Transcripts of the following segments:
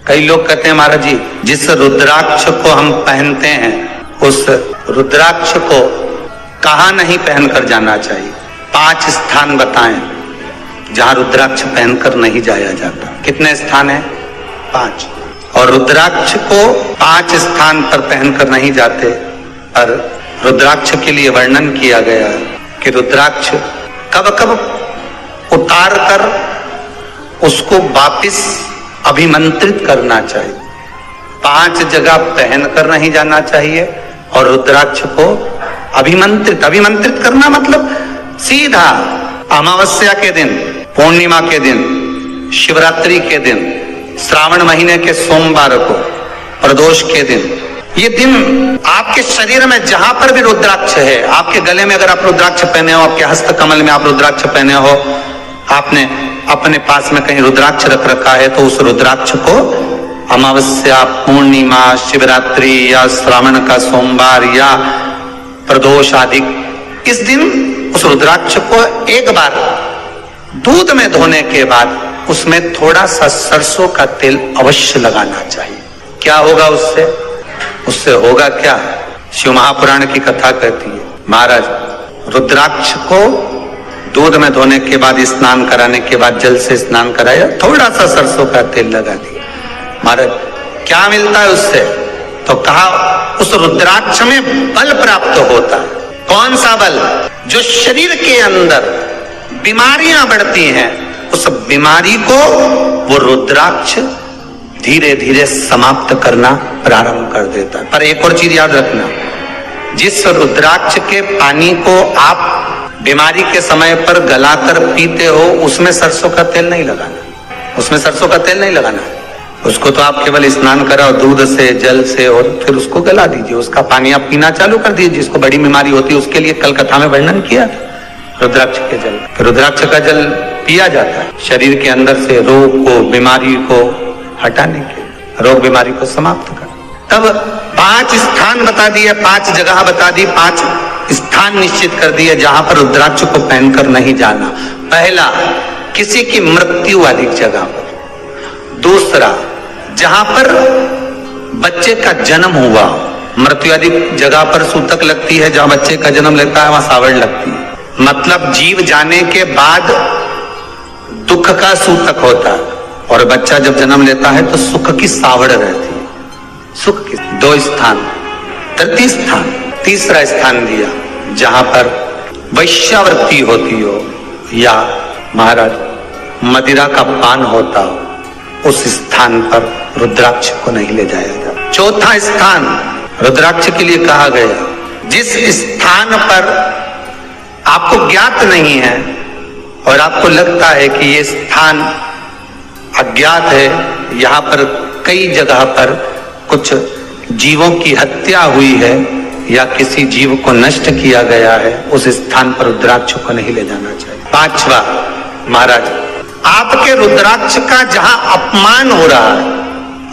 कई लोग कहते हैं महाराज जी, जिस रुद्राक्ष को हम पहनते हैं उस रुद्राक्ष को कहाँ नहीं पहनकर जाना चाहिए। 5 स्थान बताएं जहां रुद्राक्ष पहनकर नहीं जाया जाता। कितने स्थान है? 5। और रुद्राक्ष को 5 स्थान पर पहनकर नहीं जाते, पर रुद्राक्ष के लिए वर्णन किया गया है कि रुद्राक्ष कब कब उतार कर उसको वापिस अभिमंत्रित करना चाहिए। 5 जगह पहनकर नहीं जाना चाहिए और रुद्राक्ष को अभिमंत्रित करना मतलब सीधा अमावस्या के दिन, पूर्णिमा के दिन, शिवरात्रि के दिन, श्रावण महीने के सोमवार को, प्रदोष के दिन, ये दिन आपके शरीर में जहां पर भी रुद्राक्ष है, आपके गले में अगर आप रुद्राक्ष पहने हो, आपके हस्त कमल में आप रुद्राक्ष पहने हो, आपने अपने पास में कहीं रुद्राक्ष रख रखा है, तो उस रुद्राक्ष को अमावस्या, पूर्णिमा, शिवरात्रि या श्रावण का सोमवार या प्रदोष आदि, इस दिन उस रुद्राक्ष को एक बार दूध में धोने के बाद उसमें थोड़ा सा सरसों का तेल अवश्य लगाना चाहिए। क्या होगा उससे? उससे होगा क्या? शिव महापुराण की कथा कहती है, महाराज रुद्राक्ष को दूध में धोने के बाद, स्नान कराने के बाद जल से स्नान कराया, थोड़ा सा सरसों का तेल लगा दिया। महाराज क्या मिलता है उससे? तो कहा उस रुद्राक्ष में बल प्राप्त होता है। कौन सा बल? जो शरीर के अंदर बीमारियां बढ़ती हैं, उस बीमारी को वो रुद्राक्ष धीरे धीरे समाप्त करना प्रारंभ कर देता है। पर एक और चीज याद रखना, जिस रुद्राक्ष के पानी को आप बीमारी के समय पर गलाकर पीते हो, उसमें सरसों का तेल नहीं लगाना, उसमें सरसों का तेल नहीं लगाना। उसको तो आप केवल स्नान कराओ दूध से, जल से, और फिर उसको गला दीजिए, उसका पानी आप पीना चालू कर दीजिए। जिसको बड़ी बीमारी होती है उसके लिए कल कथा में वर्णन किया रुद्राक्ष के जल। रुद्राक्ष का जल पिया जाता है शरीर के अंदर से रोग को, बीमारी को हटाने के, रोग बीमारी को समाप्त कर। तब 5 स्थान बता दिए, 5 जगह बता दी, 5 स्थान निश्चित कर दिए जहां पर रुद्राक्ष को पहनकर नहीं जाना। पहला, किसी की मृत्यु वाली जगह पर। दूसरा, जहां पर बच्चे का जन्म हुआ, मृत्यु आदि जगह पर सूतक लगती है, जहां बच्चे का जन्म लेता है वहां सावड़ लगती है। मतलब जीव जाने के बाद दुख का सूतक होता है, और बच्चा जब जन्म लेता है तो सुख की सावड़ रहती है। सुख की 2 स्थान। तृतीय स्थान, तीसरा स्थान दिया जहां पर वैश्यावृत्ति होती हो या महाराज मदिरा का पान होता हो, उस स्थान पर रुद्राक्ष को नहीं ले जाया जाता। चौथा स्थान रुद्राक्ष के लिए कहा गया, जिस स्थान पर आपको ज्ञात नहीं है और आपको लगता है कि ये स्थान अज्ञात है, यहाँ पर कई जगह पर कुछ जीवों की हत्या हुई है या किसी जीव को नष्ट किया गया है, उस स्थान पर रुद्राक्ष को नहीं ले जाना चाहिए। 5वां, महाराज आपके रुद्राक्ष का जहां अपमान हो रहा है,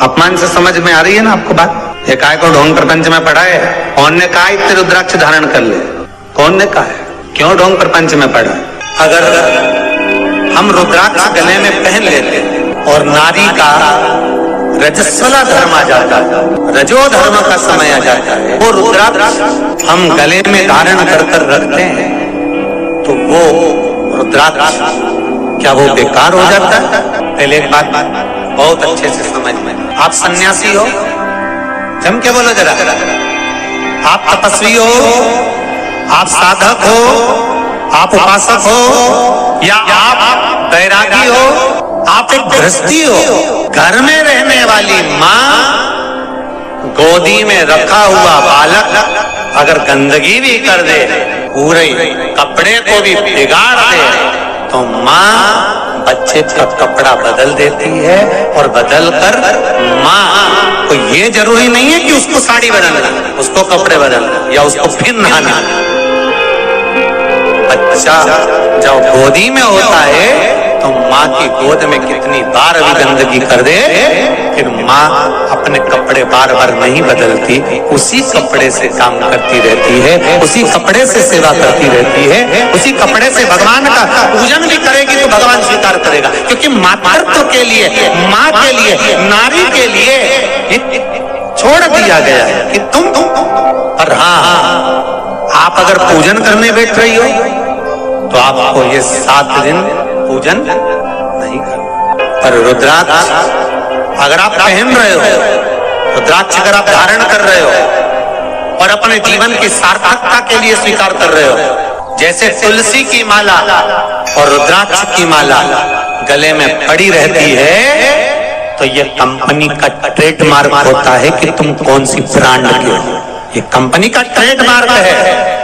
अपमान से समझ में आ रही है ना आपको बात? एक आय को ढोंग प्रपंच में पढ़ा है, कौन ने कहा इतने रुद्राक्ष धारण कर ले? कौन ने कहा है? क्यों ढोंग प्रपंच में पढ़ा है? अगर हम रुद्राक्ष गले में पहन लेते और नारी का रजस्वला धर्म आ जाता है, रजो धर्म का समय आ जाता है, वो रुद्राक्ष हम गले में धारण कर कर रखते हैं, तो वो रुद्राक्ष क्या वो बेकार हो जाता है? पहले एक बात बहुत अच्छे से समझ में, आप सन्यासी हो, जम के बोलो जरा, आप तपस्वी हो, आप साधक हो, आप उपासक हो, या आप बैरागी हो, आप एक गृहस्थी हो, घर में रहने वाली माँ गोदी में रखा हुआ बालक अगर गंदगी भी कर दे, पूरे कपड़े को भी बिगाड़ दे, तो माँ बच्चे का कपड़ा बदल देती है, और बदल कर माँ को ये जरूरी नहीं है कि उसको साड़ी बदलना, उसको कपड़े बदलना या उसको फिर नहाना। बच्चा जब गोदी में होता है तो माँ की गोद में कितनी बार भी गंदगी कर दे, फिर माँ अपने कपड़े बार बार नहीं बदलती, उसी कपड़े से काम करती रहती है, उसी कपड़े से सेवा करती रहती है, उसी कपड़े से भगवान का पूजन भी करेगी तो भगवान स्वीकार करेगा, क्योंकि मातृत्व के लिए, माँ के लिए, नारी के लिए छोड़ दिया गया है कि तुम पर हाँ, आप अगर पूजन करने बैठ रही हो तो आपको ये 7 दिन पूजन नहीं करना। पर रुद्राक्ष अगर आप पहन रहे हो, रुद्राक्ष अगर आप धारण कर रहे हो और अपने जीवन की सार्थकता के लिए स्वीकार कर रहे हो, जैसे तुलसी की माला और रुद्राक्ष की माला गले में पड़ी रहती है, तो ये कंपनी का ट्रेडमार्क होता है कि तुम कौन सी ब्रांड के हो। ये कंपनी का ट्रेडमार्क है।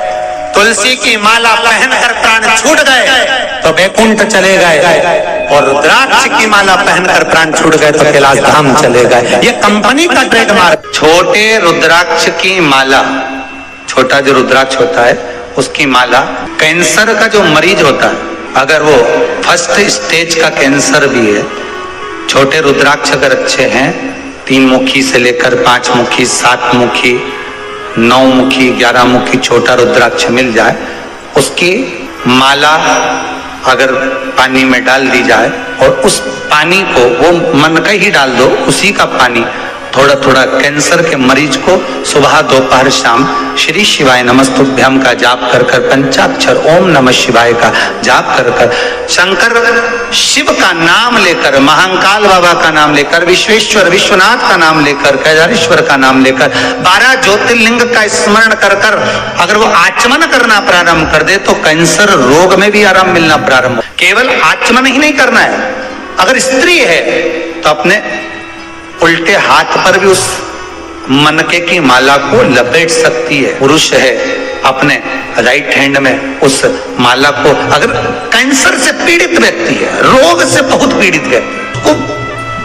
तुलसी की माला पहनकर प्राण छूट गए तो वैकुंठ चले गए, और रुद्राक्ष की माला पहनकर प्राण छूट गए तो कैलाश धाम चले गए। ये कंपनी का ट्रेडमार्क। छोटे रुद्राक्ष की माला, छोटा जो रुद्राक्ष होता है उसकी माला, कैंसर का जो मरीज होता है, अगर वो फर्स्ट स्टेज का कैंसर भी है, छोटे रुद्राक्ष अगर अच्छे हैं, 3 मुखी से लेकर 5 मुखी, 7 मुखी, 9 मुखी, 11 मुखी छोटा रुद्राक्ष मिल जाए, उसकी माला अगर पानी में डाल दी जाए और उस पानी को वो मन का ही डाल दो, उसी का पानी थोड़ा थोड़ा कैंसर के मरीज को सुबह दोपहर शाम श्री शिवाय नमस्तुभ्यम का जाप कर कर, पंचाक्षर ओम नमः शिवाय का जाप कर कर, शंकर शिव का नाम लेकर, महाकाल बाबा का नाम लेकर, विश्वेश्वर विश्वनाथ का नाम लेकर, केदारेश्वर का नाम लेकर, 12 ज्योतिर्लिंग का स्मरण कर कर अगर वो आचमन करना प्रारंभ कर दे तो कैंसर रोग में भी आराम मिलना प्रारंभ हो। केवल आचमन ही नहीं करना है, अगर स्त्री है तो अपने उल्टे हाथ पर भी उस मनके की माला को लपेट सकती है। पुरुष है अपने राइट हैंड में उस माला को, अगर कैंसर से पीड़ित व्यक्ति है, रोग से बहुत पीड़ित व्यक्ति, उसको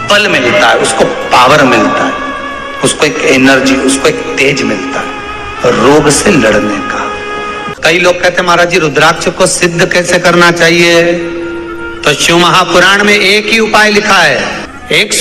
बल मिलता है, उसको पावर मिलता है, उसको एक एनर्जी, उसको एक तेज मिलता है रोग से लड़ने का। कई लोग कहते हैं महाराज जी रुद्राक्ष को सिद्ध कैसे करना चाहिए, तो शिव महापुराण में एक ही उपाय लिखा है, एक